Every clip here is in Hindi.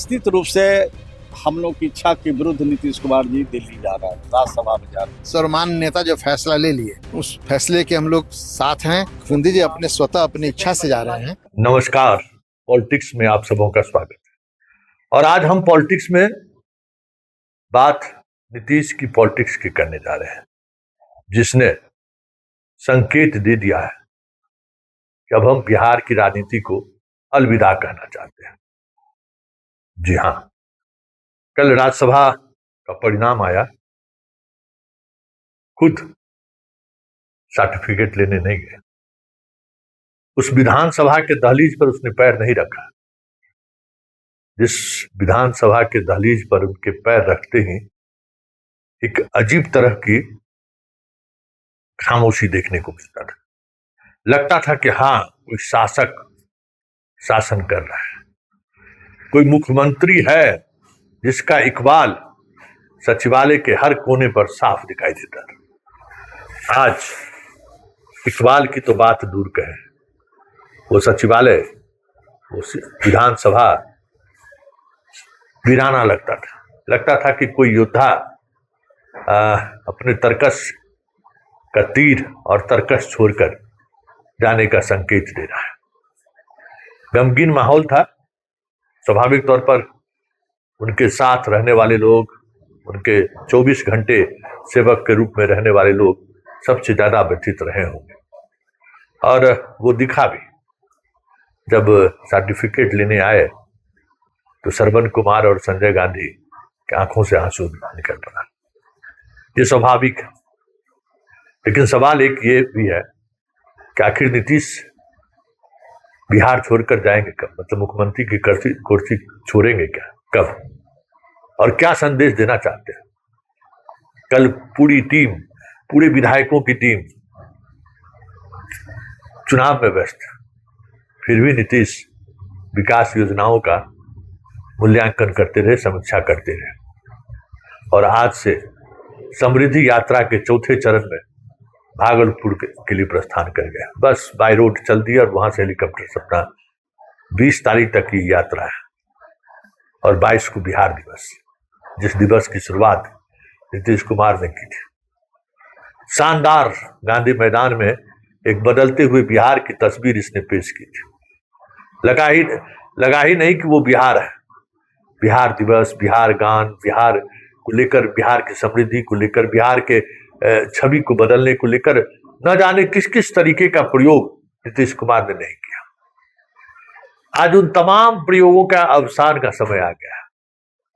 निश्चित रूप से हम लोग की इच्छा के विरुद्ध नीतीश कुमार जी दिल्ली जा रहा है, राज्यसभा में जा रहे हैं। सर्वमान्य नेता जो फैसला ले लिए उस फैसले के हम लोग साथ हैं। खुंदी जी अपने स्वतः अपनी इच्छा से जा रहे हैं। नमस्कार, पॉलिटिक्स में आप सबों का स्वागत है। और आज हम पॉलिटिक्स में बात नीतीश की पॉलिटिक्स की करने जा रहे हैं, जिसने संकेत दे दिया है कि अब हम बिहार की राजनीति को अलविदा कहना चाहते हैं। जी हाँ, कल राज्यसभा का परिणाम आया। खुद सर्टिफिकेट लेने नहीं गए, उस विधानसभा के दहलीज पर उसने पैर नहीं रखा। जिस विधानसभा के दहलीज पर उनके पैर रखते ही एक अजीब तरह की खामोशी देखने को मिलता था। लगता था कि हाँ, कोई शासक शासन कर रहा है, कोई मुख्यमंत्री है जिसका इकबाल सचिवालय के हर कोने पर साफ दिखाई देता था। आज इकबाल की तो बात दूर कहें, वो सचिवालय, वो विधानसभा वीराना लगता था कि कोई योद्धा अपने तरकस का तीर और तरकस छोड़कर जाने का संकेत दे रहा है। गमगीन माहौल था। स्वाभाविक तौर पर उनके साथ रहने वाले लोग, उनके 24 घंटे सेवक के रूप में रहने वाले लोग सबसे ज्यादा व्यथित रहे होंगे। और वो दिखा भी। जब सर्टिफिकेट लेने आए तो श्रवण कुमार और संजय गांधी की आंखों से आंसू निकल पड़ा। ये स्वाभाविक है। लेकिन सवाल एक ये भी है कि आखिर नीतीश बिहार छोड़कर जाएंगे कब? मतलब मुख्यमंत्री की कुर्सी छोड़ेंगे क्या, कब, और क्या संदेश देना चाहते हैं? कल पूरी टीम, पूरे विधायकों की टीम चुनाव में व्यस्त, फिर भी नीतीश विकास योजनाओं का मूल्यांकन करते रहे, समीक्षा करते रहे। और आज से समृद्धि यात्रा के चौथे चरण में भागलपुर के लिए प्रस्थान कर गया। बस बाय रोड चल दिया और वहां से हेलीकॉप्टर से अपना 20 तारीख तक की यात्रा है। और 22 को बिहार दिवस, जिस दिवस की शुरुआत नीतीश कुमार ने की थी। शानदार गांधी मैदान में एक बदलते हुए बिहार की तस्वीर इसने पेश की थी। लगा ही नहीं कि वो बिहार है। बिहार दिवस, बिहार गान, बिहार को लेकर, बिहार की समृद्धि को लेकर, बिहार के छवि को बदलने को लेकर न जाने किस किस तरीके का प्रयोग नीतीश कुमार ने नहीं किया। आज उन तमाम प्रयोगों का अवसान का समय आ गया है।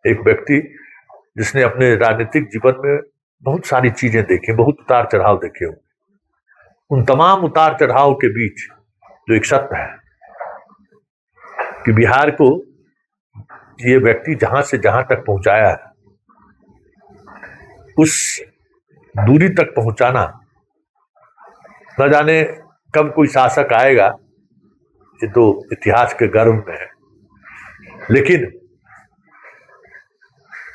एक व्यक्ति जिसने अपने राजनीतिक जीवन में बहुत सारी चीजें देखी, बहुत उतार चढ़ाव देखे हो, उन तमाम उतार चढ़ाव के बीच जो एक सत्य है कि बिहार को ये व्यक्ति जहां से जहां तक पहुंचाया है, उस दूरी तक पहुंचाना न जाने कब कोई शासक आएगा, ये तो इतिहास के गर्भ में है। लेकिन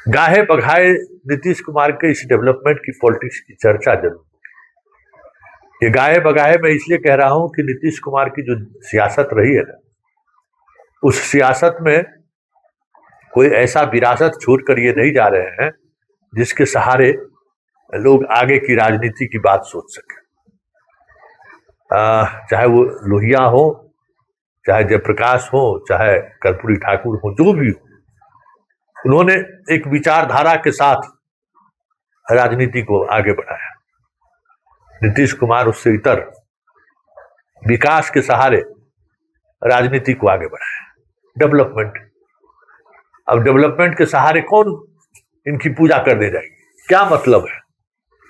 गाहे बगाहे नीतीश कुमार के इस डेवलपमेंट की पॉलिटिक्स की चर्चा जरूर। ये गाहे बगाहे मैं इसलिए कह रहा हूं कि नीतीश कुमार की जो सियासत रही है ना, उस सियासत में कोई ऐसा विरासत छोड़कर ये नहीं जा रहे हैं जिसके सहारे लोग आगे की राजनीति की बात सोच सके। चाहे वो लोहिया हो, चाहे जयप्रकाश हो, चाहे कर्पूरी ठाकुर हो, जो भी हो, उन्होंने एक विचारधारा के साथ राजनीति को आगे बढ़ाया। नीतीश कुमार उससे इतर विकास के सहारे राजनीति को आगे बढ़ाया। डेवलपमेंट, अब डेवलपमेंट के सहारे कौन इनकी पूजा करने जाएगी? क्या मतलब है?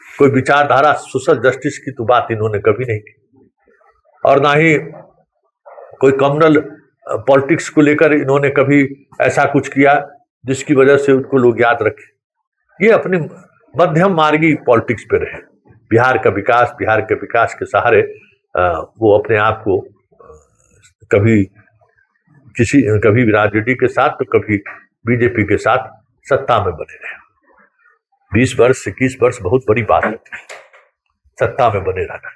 कोई विचारधारा, सोशल जस्टिस की तो बात इन्होंने कभी नहीं की, और ना ही कोई कम्युनल पॉलिटिक्स को लेकर इन्होंने कभी ऐसा कुछ किया जिसकी वजह से उनको लोग याद रखें। ये अपनी मध्यम मार्गी पॉलिटिक्स पे रहे। बिहार का विकास, बिहार के विकास के सहारे वो अपने आप को कभी राजनीति के साथ तो कभी बीजेपी के साथ सत्ता में बने रहे। 20 वर्ष, 21 वर्ष बहुत बड़ी बात होती है सत्ता में बने रहना।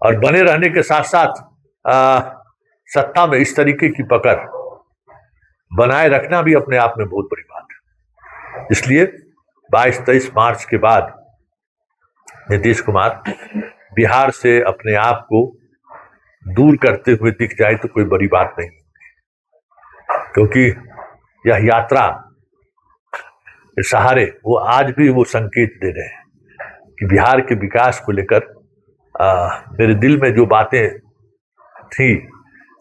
और बने रहने के साथ साथ सत्ता में इस तरीके की पकड़ बनाए रखना भी अपने आप में बहुत बड़ी बात है। इसलिए 22-23 मार्च के बाद नीतीश कुमार बिहार से अपने आप को दूर करते हुए दिख जाए तो कोई बड़ी बात नहीं, क्योंकि यह यात्रा के सहारे वो आज भी वो संकेत दे रहे हैं कि बिहार के विकास को लेकर मेरे दिल में जो बातें थी,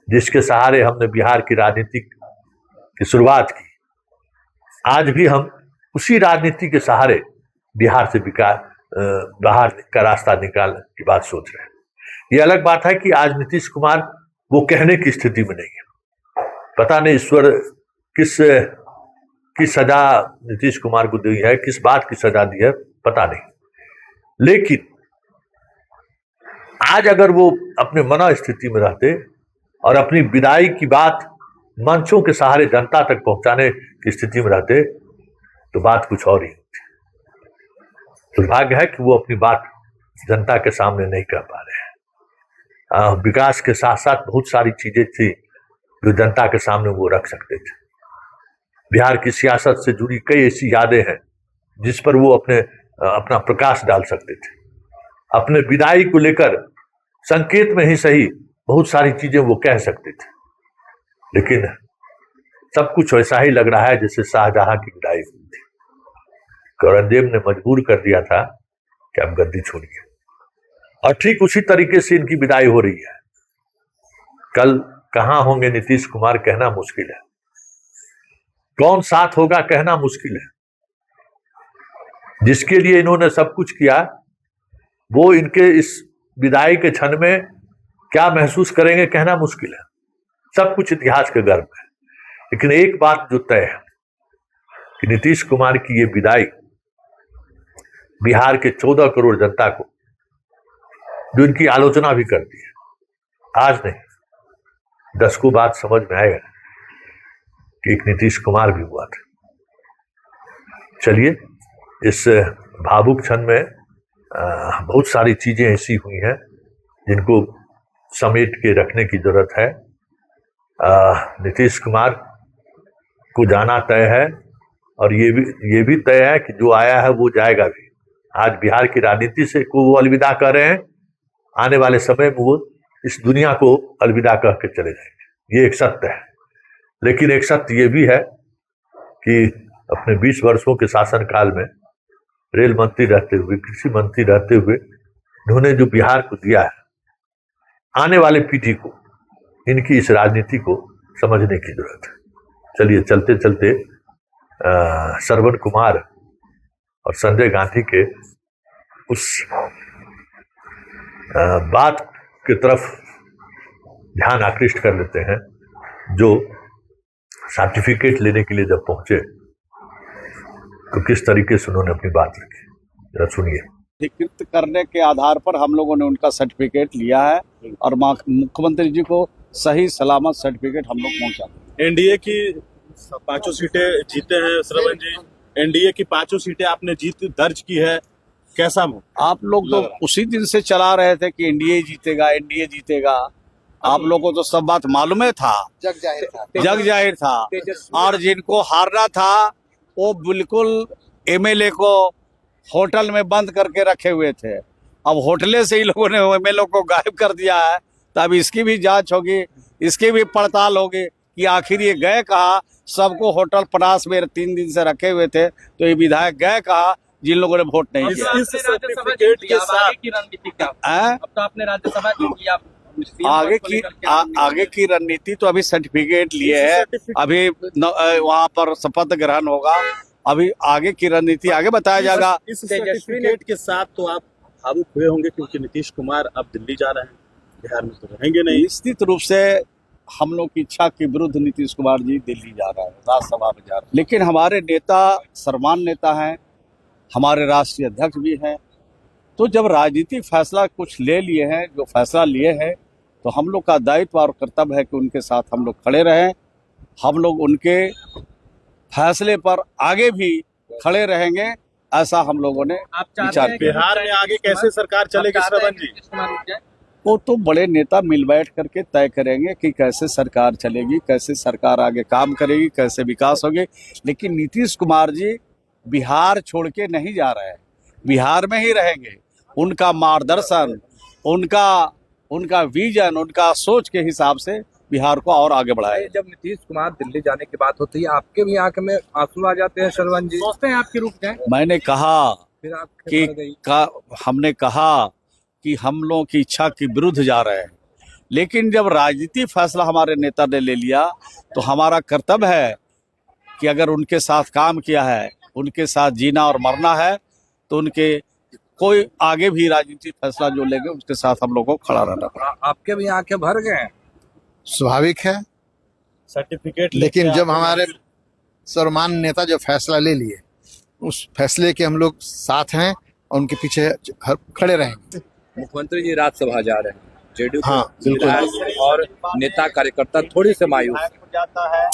जिसके सहारे हमने बिहार की राजनीति की शुरुआत की, आज भी हम उसी राजनीति के सहारे बिहार से बाहर का रास्ता निकालने की बात सोच रहे हैं। ये अलग बात है कि आज नीतीश कुमार वो कहने की स्थिति में नहीं है। पता नहीं ईश्वर किस सजा नीतीश कुमार को दी है, किस बात की सजा दी है पता नहीं, लेकिन आज अगर वो अपने मना स्थिति में रहते और अपनी विदाई की बात मंचों के सहारे जनता तक पहुंचाने की स्थिति में रहते तो बात कुछ और ही होती। दुर्भाग्य है कि वो अपनी बात जनता के सामने नहीं कर पा रहे हैं। विकास के साथ साथ बहुत सारी चीजें थी जो जनता के सामने वो रख सकते थे। बिहार की सियासत से जुड़ी कई ऐसी यादें हैं जिस पर वो अपना प्रकाश डाल सकते थे। अपने विदाई को लेकर संकेत में ही सही बहुत सारी चीजें वो कह सकते थे, लेकिन सब कुछ वैसा ही लग रहा है जैसे शाहजहां की विदाई हुई थी। औरंगजेब ने मजबूर कर दिया था कि आप गद्दी छोड़िए, और ठीक उसी तरीके से इनकी विदाई हो रही है। कल कहां होंगे नीतीश कुमार कहना मुश्किल है, कौन साथ होगा कहना मुश्किल है। जिसके लिए इन्होंने सब कुछ किया वो इनके इस विदाई के क्षण में क्या महसूस करेंगे कहना मुश्किल है। सब कुछ इतिहास के गर्भ है, लेकिन एक बात जो तय है कि नीतीश कुमार की ये विदाई बिहार के 14 करोड़ जनता को, जो इनकी आलोचना भी करती है, आज नहीं 10 को बात समझ में आएगा कि एक नीतीश कुमार भी हुआ था। चलिए, इस भावुक क्षण में बहुत सारी चीजें ऐसी हुई हैं जिनको समेट के रखने की जरूरत है। नीतीश कुमार को जाना तय है, और ये भी तय है कि जो आया है वो जाएगा भी। आज बिहार की राजनीति से को वो अलविदा कर रहे हैं, आने वाले समय में वो इस दुनिया को अलविदा कह के चले जाएंगे। ये एक सत्य है, लेकिन एक सत्य ये भी है कि अपने 20 वर्षों के शासनकाल में रेल मंत्री रहते हुए, कृषि मंत्री रहते हुए इन्होंने जो बिहार को दिया है, आने वाले पीढ़ी को इनकी इस राजनीति को समझने की जरूरत है। चलिए, चलते चलते श्रवण कुमार और संजय गांधी के उस बात की तरफ ध्यान आकृष्ट कर लेते हैं जो सर्टिफिकेट लेने के लिए जब पहुंचे तो किस तरीके से उन्होंने अपनी बात रखी, जरा सुनिए। अधिकृत करने के आधार पर हम लोगों ने उनका सर्टिफिकेट लिया है और मुख्यमंत्री जी को सही सलामत सर्टिफिकेट हम लोग पहुंचा। एनडीए की 5 सीटें जीते हैं श्रवण जी, एनडीए की 5 सीटें आपने जीत दर्ज की है, कैसा आप लोग तो उसी दिन से चला रहे थे कि एनडीए जीतेगा, एनडीए जीतेगा। आप लोगों को तो सब बात मालूम था, जग जाहिर था। और जिनको हारना था वो बिल्कुल एमएलए को होटल में बंद करके रखे हुए थे। अब होटले से ही लोगों ने एमएलए को गायब कर दिया है, तो अब इसकी भी जांच होगी, इसकी भी पड़ताल होगी कि आखिर ये गए कहाँ। सबको होटल पनास में 3 दिन से रखे हुए थे, तो ये विधायक गए कहाँ जिन लोगों ने वोट नहीं किया। इस सर्टिफिकेट के साथ की रणनीति क्या? अब तो आपने राज्यसभा जीत लिया, आगे की रणनीति तो अभी सर्टिफिकेट लिए है, अभी वहाँ पर शपथ ग्रहण होगा, अभी आगे की रणनीति आगे बताया जाएगा। इस सर्टिफिकेट के साथ तो आप भावुक हुए होंगे क्योंकि नीतीश कुमार अब दिल्ली जा रहे हैं, बिहार में तो रहेंगे नहीं। निश्चित रूप से हम लोग की इच्छा के विरुद्ध नीतीश कुमार जी दिल्ली जा रहे हैं, राज्यसभा में जा रहे हैं, लेकिन हमारे नेता सर्वमान्य नेता हैं, हमारे राष्ट्रीय अध्यक्ष भी हैं। तो जब राजनीतिक फैसला कुछ ले लिए हैं, जो फैसला लिए हैं, तो हम लोग का दायित्व और कर्तव्य है कि उनके साथ हम लोग खड़े रहें। हम लोग उनके फैसले पर आगे भी खड़े रहेंगे, ऐसा हम लोगों ने विचार किया। बिहार में आगे कैसे सरकार चलेगी श्रवण जी? वो तो बड़े नेता मिल बैठ करके तय करेंगे कि कैसे सरकार चलेगी, कैसे सरकार आगे काम करेगी, कैसे विकास होगी। लेकिन नीतीश कुमार जी बिहार छोड़ के नहीं जा रहे हैं, बिहार में ही रहेंगे। उनका मार्गदर्शन, उनका विजन, उनका सोच के हिसाब से बिहार को और आगे बढ़ाए। जब नीतीश कुमार दिल्ली जाने की बात होती है, आपके भी आंख में आंसू आ जाते हैं श्रवण जी? सोचते हैं आपकी रुक जाए? मैंने कहा फिर आप कि हमने कहा कि हम लोगों की इच्छा के विरुद्ध जा रहे हैं, लेकिन जब राजनीतिक फैसला हमारे नेता ने ले लिया तो हमारा कर्तव्य है कि अगर उनके साथ काम किया है, उनके साथ जीना और मरना है, तो उनके कोई आगे भी राजनीतिक फैसला जो लेंगे उसके साथ हम लोगों को खड़ा रहना पड़ा। आपके भी आंखें भर गए हैं? स्वाभाविक है, सर्टिफिकेट लेकिन जब हमारे सर्वमान्य नेता जो फैसला ले लिए उस फैसले के हम लोग साथ हैं और उनके पीछे खड़े रहेंगे। मुख्यमंत्री जी राज्यसभा जा रहे हैं, जेडीयू हाँ, बिल्कुल। और नेता कार्यकर्ता थोड़ी से मायूस हैं।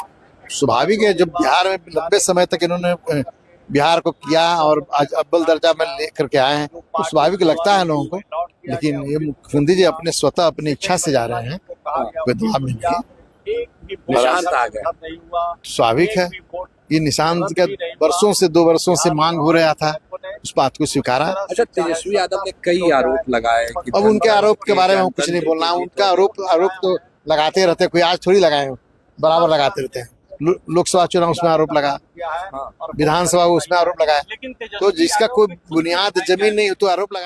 स्वाभाविक है, जब बिहार में लंबे समय तक इन्होंने बिहार को किया और आज अव्वल दर्जा में लेकर के आए हैं, तो स्वाभाविक लगता है लोगों को। लेकिन ये मुख्यमंत्री जी अपने स्वतः अपनी इच्छा से जा रहे हैं, कोई दबाव नहीं है। निशांत आ गया। स्वाभाविक है, ये निशांत का वर्षों से 2 वर्षों से मांग हो रहा था, उस बात को स्वीकारा। अच्छा, तेजस्वी यादव ने कई आरोप लगाए कि अब उनके आरोप के बारे में हम कुछ नहीं बोलना है। उनका आरोप तो लगाते रहते हैं, कोई आज थोड़ी लगाए, बराबर लगाते रहते हैं। लोकसभा चुनाव उसमें आरोप लगा, विधानसभा उसमें आरोप लगा, तो जिसका कोई बुनियाद जमीन नहीं हो तो आरोप लगा।